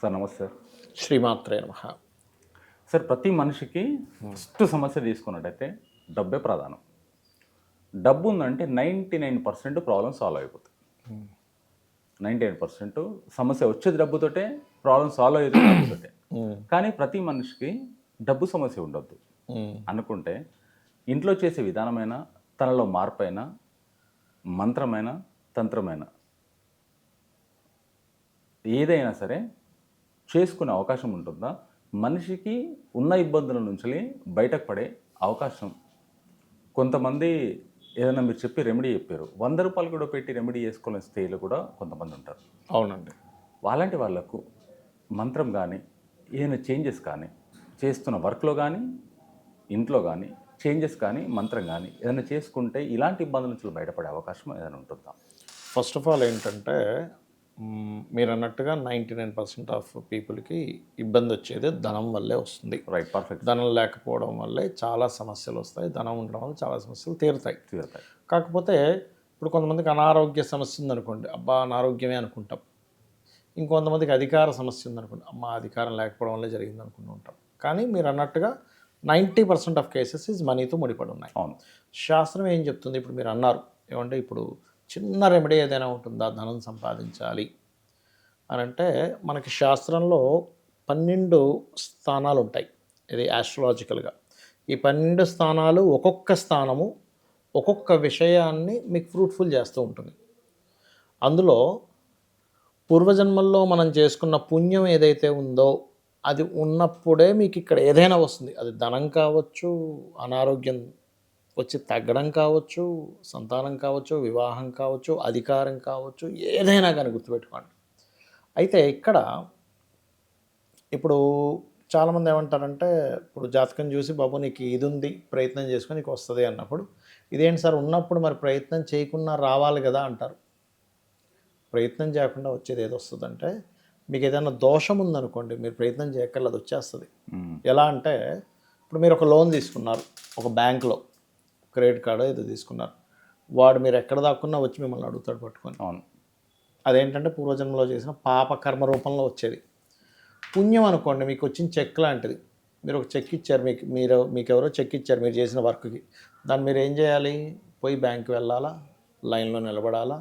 Sir నమస్తే sir. శ్రీమాత్రే నమః. సార్ ప్రతి మనిషికి ఫస్ట్ సమస్య తీసుకున్నట్టయితే డబ్బే ప్రధానం. డబ్బు ఉందంటే 99% ప్రాబ్లమ్ సాల్వ్ అయిపోతుంది. 99% సమస్య వచ్చేది డబ్బుతోటే, ప్రాబ్లం సాల్వ్ అయ్యేది డబ్బుతోటే. కానీ ప్రతి మనిషికి డబ్బు సమస్య ఉండొద్దు అనుకుంటే ఇంట్లో చేసే విధానమైన, తనలో మార్పైన, మంత్రమైన, తంత్రమైన ఏదైనా సరే చేసుకునే అవకాశం ఉంటుందా? మనిషికి ఉన్న ఇబ్బందుల నుంచి బయటకు పడే అవకాశం. కొంతమంది ఏదైనా మీరు చెప్పి రెమెడీ చెప్పారు, 100 రూపాయలు కూడా పెట్టి రెమెడీ చేసుకోలేని స్టేజ్లో కూడా కొంతమంది ఉంటారు. అవునండి. అలాంటి వాళ్ళకు మంత్రం కానీ, ఏదైనా చేంజెస్ కానీ, చేస్తున్న వర్క్లో కానీ, ఇంట్లో కానీ చేంజెస్ కానీ, మంత్రం కానీ ఏదైనా చేసుకుంటే ఇలాంటి ఇబ్బందుల నుంచి బయటపడే అవకాశం ఏదైనా ఉంటుందా? ఫస్ట్ ఆఫ్ ఆల్ ఏంటంటే మీరు అన్నట్టుగా 99% ఆఫ్ పీపుల్కి ఇబ్బంది వచ్చేది ధనం వల్లే వస్తుంది. Right, perfect. ధనం లేకపోవడం వల్లే చాలా సమస్యలు వస్తాయి, ధనం ఉండడం వల్ల చాలా సమస్యలు తీరుతాయి. కాకపోతే ఇప్పుడు కొంతమందికి అనారోగ్య సమస్య ఉందనుకోండి, అబ్బా అనారోగ్యమే అనుకుంటాం. ఇంకొంతమందికి అధికార సమస్య ఉందనుకోండి, అమ్మ అధికారం లేకపోవడం వల్లే జరిగింది అనుకుంటూ ఉంటాం. కానీ మీరు అన్నట్టుగా 90% ఆఫ్ కేసెస్ ఈజ్ మనీతో ముడిపడి ఉన్నాయి. అవును. శాస్త్రం ఏం చెప్తుంది? ఇప్పుడు మీరు అన్నారు ఏమంటే ఇప్పుడు చిన్న రెమెడీ ఏదైనా ఉంటుందా ధనం సంపాదించాలి అని అంటే, మనకి శాస్త్రంలో 12 స్థానాలు ఉంటాయి. ఇది ఆస్ట్రాలజికల్గా ఈ 12 స్థానాలు ఒక్కొక్క స్థానము ఒక్కొక్క విషయాన్ని మీకు ఫ్రూట్ఫుల్ చేస్తూ ఉంటుంది. అందులో పూర్వజన్మల్లో మనం చేసుకున్న పుణ్యం ఏదైతే ఉందో అది ఉన్నప్పుడే మీకు ఇక్కడ ఏదైనా వస్తుంది. అది ధనం కావచ్చు, అనారోగ్యం వచ్చి తగ్గడం కావచ్చు, సంతానం కావచ్చు, వివాహం కావచ్చు, అధికారం కావచ్చు, ఏదైనా కానీ గుర్తుపెట్టుకోండి. అయితే ఇక్కడ ఇప్పుడు చాలామంది ఏమంటారంటే, ఇప్పుడు జాతకం చూసి బాబు నీకు ఇది ఉంది ప్రయత్నం చేసుకొని నీకు వస్తుంది అన్నప్పుడు, ఇదేంటి సార్ ఉన్నప్పుడు మరి ప్రయత్నం చేయకుండా రావాలి కదా అంటారు. ప్రయత్నం చేయకుండా వచ్చేది ఏది వస్తుందంటే, మీకు ఏదైనా దోషం ఉందనుకోండి, మీరు ప్రయత్నం చేయక్కర్లేదు, అది వచ్చేస్తుంది. ఎలా అంటే, ఇప్పుడు మీరు ఒక లోన్ తీసుకున్నారు, ఒక బ్యాంక్లో క్రెడిట్ కార్డు ఏదో తీసుకున్నారు, వాడు మీరు ఎక్కడ దాక్కున్నా వచ్చి మిమ్మల్ని అడుగుతాడు పట్టుకొని. అవును. అదేంటంటే పూర్వజన్మలో చేసిన పాప కర్మ రూపంలో వచ్చేది. పుణ్యం అనుకోండి, మీకు వచ్చిన చెక్ లాంటిది. మీరు ఒక చెక్ ఇచ్చారు, మీకెవరో చెక్ ఇచ్చారు మీరు చేసిన వర్క్కి. దాన్ని మీరు ఏం చేయాలి? పోయి బ్యాంక్కి వెళ్ళాలా, లైన్లో నిలబడాలా,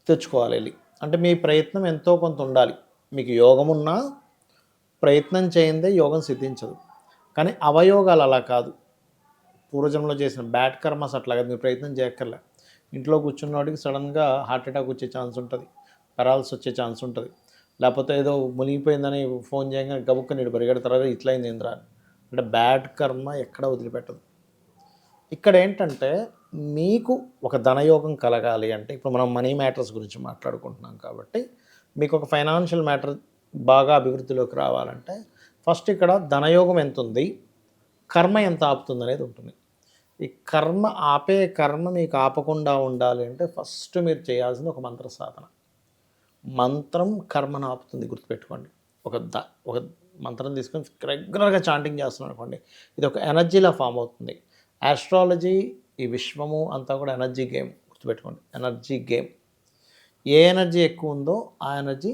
తెచ్చుకోవాలి వెళ్ళి. అంటే మీ ప్రయత్నం ఎంతో కొంత ఉండాలి. మీకు యోగం ఉన్నా ప్రయత్నం చేయందే యోగం సిద్ధించదు. కానీ అవయోగాలు అలా కాదు. పూర్వజన్మలో చేసిన బ్యాడ్ కర్మస్ అట్లాగా మీరు ప్రయత్నం చేయక్కర్లే. ఇంట్లో కూర్చున్నవాడికి సడన్గా హార్ట్ అటాక్ వచ్చే ఛాన్స్ ఉంటుంది, పెరాల్స్ వచ్చే ఛాన్స్ ఉంటుంది. లేకపోతే ఏదో మునిగిపోయిందని ఫోన్ చేయగానే గబుక్క నీడు పరిగెడతారా ఇట్లా అయింది ఏంద్రా అని. అంటే బ్యాడ్ కర్మ ఎక్కడ వదిలిపెట్టదు. ఇక్కడ ఏంటంటే మీకు ఒక ధనయోగం కలగాలి అంటే, ఇప్పుడు మనం మనీ మ్యాటర్స్ గురించి మాట్లాడుకుంటున్నాం కాబట్టి, మీకు ఒక ఫైనాన్షియల్ మ్యాటర్ బాగా అభివృద్ధిలోకి రావాలంటే ఫస్ట్ ఇక్కడ ధనయోగం ఎంత ఉంది, కర్మ ఎంత ఆపుతుంది అనేది ఉంటుంది. ఈ కర్మ మీకు ఆపకుండా ఉండాలి అంటే ఫస్ట్ మీరు చేయాల్సింది ఒక మంత్ర సాధన. మంత్రం కర్మను ఆపుతుంది, గుర్తుపెట్టుకోండి. ఒక మంత్రం తీసుకొని రెగ్యులర్గా చాంటింగ్ చేస్తున్నాం అనుకోండి, ఇది ఒక ఎనర్జీలా ఫామ్ అవుతుంది. ఆస్ట్రాలజీ, ఈ విశ్వము అంతా కూడా ఎనర్జీ గేమ్, గుర్తుపెట్టుకోండి. Energy game. ఏ ఎనర్జీ ఎక్కువ ఉందో ఆ ఎనర్జీ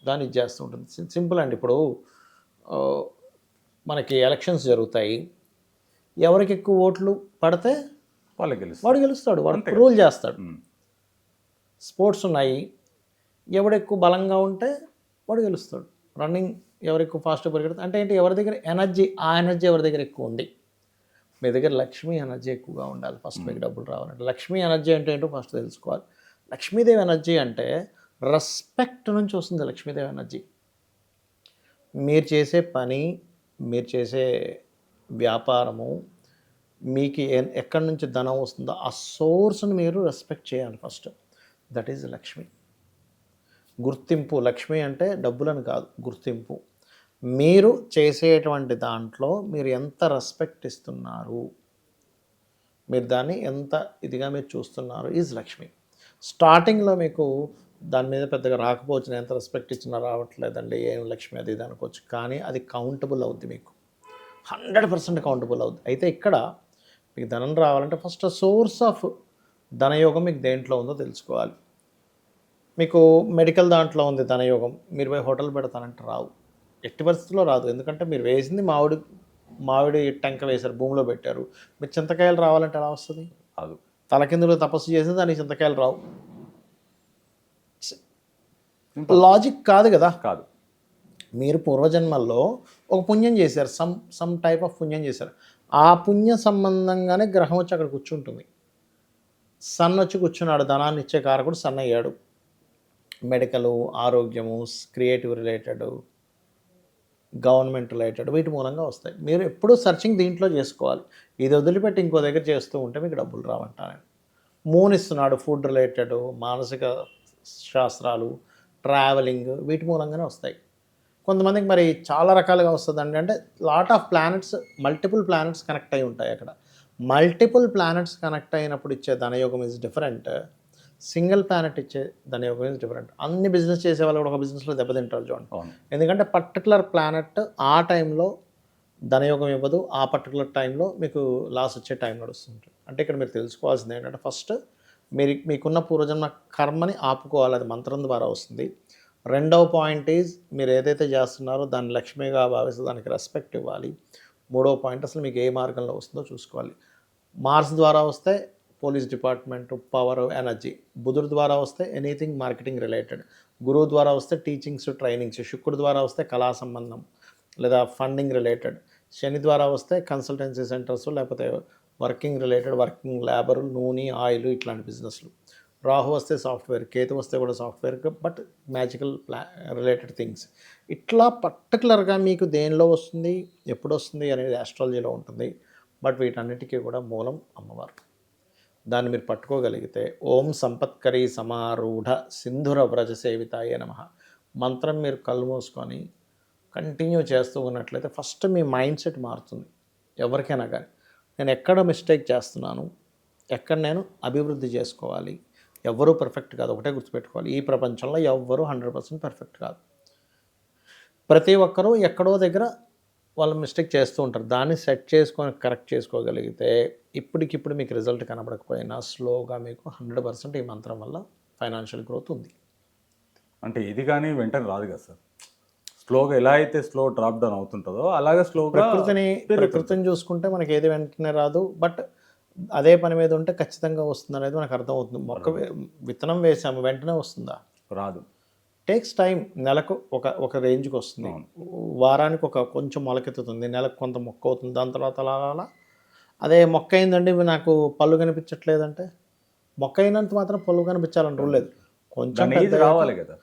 దాన్ని చేస్తూ ఉంటుంది. సింపుల్ అండి. ఇప్పుడు మనకి ఎలక్షన్స్ జరుగుతాయి, ఎవరికి ఎక్కువ ఓట్లు పడితే వాడు గెలుస్తాడు, వాడు రూల్ చేస్తాడు. స్పోర్ట్స్ ఉన్నాయి, ఎవడు ఎక్కువ బలంగా ఉంటే వాడు గెలుస్తాడు. రన్నింగ్ ఎవరు ఎక్కువ ఫాస్ట్గా పరిగెడతారు అంటే ఏంటి, ఎవరి దగ్గర ఎనర్జీ, ఆ ఎనర్జీ ఎవరి దగ్గర ఎక్కువ ఉంది. మీ దగ్గర లక్ష్మీ ఎనర్జీ ఎక్కువగా ఉండాలి ఫస్ట్ మీకు డబ్బులు రావాలంటే. లక్ష్మీ ఎనర్జీ అంటే ఏంటో ఫస్ట్ తెలుసుకోవాలి. లక్ష్మీదేవి ఎనర్జీ అంటే రెస్పెక్ట్ నుంచి వస్తుంది. లక్ష్మీదేవి ఎనర్జీ మీరు చేసే పని, మీరు చేసే వ్యాపారము, మీకు ఎక్కడి నుంచి ధనం వస్తుందో ఆ సోర్స్ని మీరు రెస్పెక్ట్ చేయాలి ఫస్ట్. That is Lakshmi. గుర్తింపు. లక్ష్మి అంటే డబ్బులను కాదు, గుర్తింపు. మీరు చేసేటువంటి దాంట్లో మీరు ఎంత రెస్పెక్ట్ ఇస్తున్నారు, మీరు దాన్ని ఎంత ఇదిగా మీరు చూస్తున్నారు ఈజ్ లక్ష్మి. స్టార్టింగ్లో మీకు దాని మీద పెద్దగా రాకపోవచ్చు, ఎంత రెస్పెక్ట్ ఇచ్చినా రావట్లేదండి, ఏం లక్ష్మి అది ఇది అనుకోవచ్చు. కానీ అది కౌంటబుల్ అవుద్ది, మీకు 100% కౌంటబుల్ అవుద్ది. అయితే ఇక్కడ మీకు ధనం రావాలంటే ఫస్ట్ సోర్స్ ఆఫ్ ధనయోగం మీకు దేంట్లో ఉందో తెలుసుకోవాలి. మీకు మెడికల్ దాంట్లో ఉంది ధనయోగం, మీరు పోయి హోటల్ పెడతానంటే రావు, ఎట్టి పరిస్థితుల్లో రాదు. ఎందుకంటే మీరు వేసింది మామిడి టెంక వేశారు, భూమిలో పెట్టారు. మీరు చింతకాయలు రావాలంటే ఎలా వస్తుంది? కాదు. తలకిందులు తపస్సు చేసి దానికి చింతకాయలు రావు. Simple. లాజిక్ కాదు కదా. కాదు. మీరు పూర్వజన్మల్లో ఒక పుణ్యం చేశారు, సమ్ టైప్ ఆఫ్ పుణ్యం చేశారు. ఆ పుణ్య సంబంధంగానే గ్రహం వచ్చి అక్కడ కూర్చుంటుంది. సన్ వచ్చి కూర్చున్నాడు, ధనాన్ని ఇచ్చే కారకుడు సన్ అయ్యాడు. మెడికల్, ఆరోగ్యము, క్రియేటివ్ రిలేటెడ్, గవర్నమెంట్ రిలేటెడ్ వీటి మూలంగా వస్తాయి. మీరు ఎప్పుడూ సర్చింగ్ దీంట్లో చేసుకోవాలి. ఇది వదిలిపెట్టి ఇంకో దగ్గర చేస్తూ ఉంటే మీకు డబ్బులు రావంటాను. మూన్ ఇస్తున్నాడు, ఫుడ్ రిలేటెడ్, మానసిక శాస్త్రాలు, ట్రావెలింగ్ వీటి మూలంగానే వస్తాయి. కొంతమందికి మరి చాలా రకాలుగా వస్తుందండి. అంటే lot of planets, multiple planets connect అయి ఉంటాయి అక్కడ. మల్టిపుల్ ప్లానెట్స్ కనెక్ట్ అయినప్పుడు ఇచ్చే ధనయోగం ఈజ్ డిఫరెంట్. సింగిల్ ప్లానెట్ ఇచ్చే ధనయోగం ఈజ్ డిఫరెంట్. అన్ని బిజినెస్ చేసే వాళ్ళు కూడా ఒక బిజినెస్లో దెబ్బతింటారు చూడండి. ఎందుకంటే పర్టికులర్ ప్లానెట్ ఆ టైంలో ధనయోగం ఇవ్వదు, ఆ పర్టికులర్ టైంలో మీకు లాస్ వచ్చే టైం నడుస్తుంటుంది. అంటే ఇక్కడ మీరు తెలుసుకోవాల్సింది ఏంటంటే, ఫస్ట్ మీకున్న పూర్వజన్మ కర్మని ఆపుకోవాలి, అది మంత్రం ద్వారా వస్తుంది. రెండవ పాయింట్ ఈజ్ మీరు ఏదైతే చేస్తున్నారో దాన్ని లక్ష్మిగా భావిస్తే దానికి రెస్పెక్ట్ ఇవ్వాలి. మూడవ పాయింట్ అసలు మీకు ఏ మార్గంలో వస్తుందో చూసుకోవాలి. మార్స్ ద్వారా వస్తే పోలీస్ డిపార్ట్మెంట్, పవర్, ఎనర్జీ. బుధుడు ద్వారా వస్తే ఎనీథింగ్ మార్కెటింగ్ రిలేటెడ్. గురువు ద్వారా వస్తే టీచింగ్స్, ట్రైనింగ్స్. శుక్రుడు ద్వారా వస్తే కళా సంబంధం లేదా ఫండింగ్ రిలేటెడ్. శని ద్వారా వస్తే కన్సల్టెన్సీ సెంటర్స్ లేకపోతే వర్కింగ్ రిలేటెడ్, వర్కింగ్ లేబర్, నూనె, ఆయిల్ ఇట్లాంటి బిజినెస్లు. రాహు వస్తే సాఫ్ట్వేర్, కేతు వస్తే కూడా software, but magical related things. ఇట్లా పర్టికులర్గా మీకు దేనిలో వస్తుంది, ఎప్పుడు వస్తుంది అనేది ఆస్ట్రాలజీలో ఉంటుంది. బట్ వీటన్నిటికీ కూడా మూలం అమ్మవారు. దాన్ని మీరు పట్టుకోగలిగితే ఓం సంపత్కరీ సమారూఢ సింధుర వ్రజ సేవితాయే నమః మంత్రం మీరు కళ్ళు మూసుకొని కంటిన్యూ చేస్తూ ఉన్నట్లయితే ఫస్ట్ మీ మైండ్ సెట్ మారుతుంది. ఎవరికైనా కానీ నేను ఎక్కడ మిస్టేక్ చేస్తున్నాను, ఎక్కడ నేను అభివృద్ధి చేసుకోవాలి. ఎవ్వరూ పర్ఫెక్ట్ కాదు, ఒకటే గుర్తుపెట్టుకోవాలి. ఈ ప్రపంచంలో ఎవ్వరూ 100% పర్ఫెక్ట్ కాదు. ప్రతి ఒక్కరూ ఎక్కడో దగ్గర వాళ్ళు మిస్టేక్ చేస్తూ ఉంటారు. దాన్ని సెట్ చేసుకొని కరెక్ట్ చేసుకోగలిగితే ఇప్పటికిప్పుడు మీకు రిజల్ట్ కనబడకపోయినా స్లోగా మీకు 100% ఈ మంత్రం వల్ల ఫైనాన్షియల్ గ్రోత్ ఉంది. అంటే ఇది కానీ వెంటనే రాదు కదా సార్. స్లోగా ఎలా అయితే స్లో డ్రాప్ డౌన్ అవుతుంటుందో అలాగే స్లోగా ప్రకృతిని చూసుకుంటే మనకి ఏది వెంటనే రాదు. బట్ అదే పని మీద ఉంటే ఖచ్చితంగా వస్తుంది అనేది మనకు అర్థమవుతుంది. విత్తనం వేసాము వెంటనే వస్తుందా? రాదు. Takes time. నెలకు ఒక రేంజ్కి వస్తుంది, వారానికి కొంచెం మొలకెత్తుతుంది, నెలకు కొంత మొక్క అవుతుంది, దాని తర్వాత అలా అదే మొక్క అయిందండి నాకు పళ్ళు కనిపించట్లేదంటే, మొక్క అయినంత మాత్రం పళ్ళు కనిపించాలని రూల్ లేదు. కొంచెం రావాలి కదా,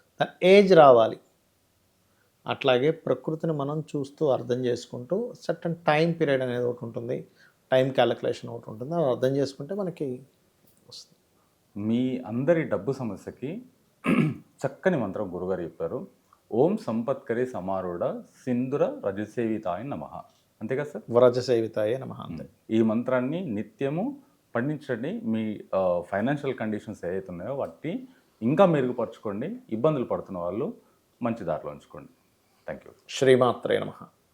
ఏజ్ రావాలి. అట్లాగే ప్రకృతిని మనం చూస్తూ అర్థం చేసుకుంటూ సర్టన్ టైం పీరియడ్ అనేది ఒకటి ఉంటుంది, టైం క్యాలిక్యులేషన్ ఒకటి ఉంటుంది, అది అర్థం చేసుకుంటే మనకి వస్తుంది. మీ అందరి డబ్బు సమస్యకి చక్కని మంత్రం గురుగారు చెప్పారు. ఓం సంపత్కరి సమారూఢ సింధుర రజసేవితాయ నమః. అంతే కదా సార్? వ్రజసేవితాయ నమః. అంతే. ఈ మంత్రాన్ని నిత్యము పండించండి. మీ ఫైనాన్షియల్ కండిషన్స్ ఏవైతే ఉన్నాయో వాటిని ఇంకా మెరుగుపరచుకోండి. ఇబ్బందులు పడుతున్న వాళ్ళు మంచి దారిలో ఉంచుకోండి. Thank you. శ్రీమాత్రే నమః.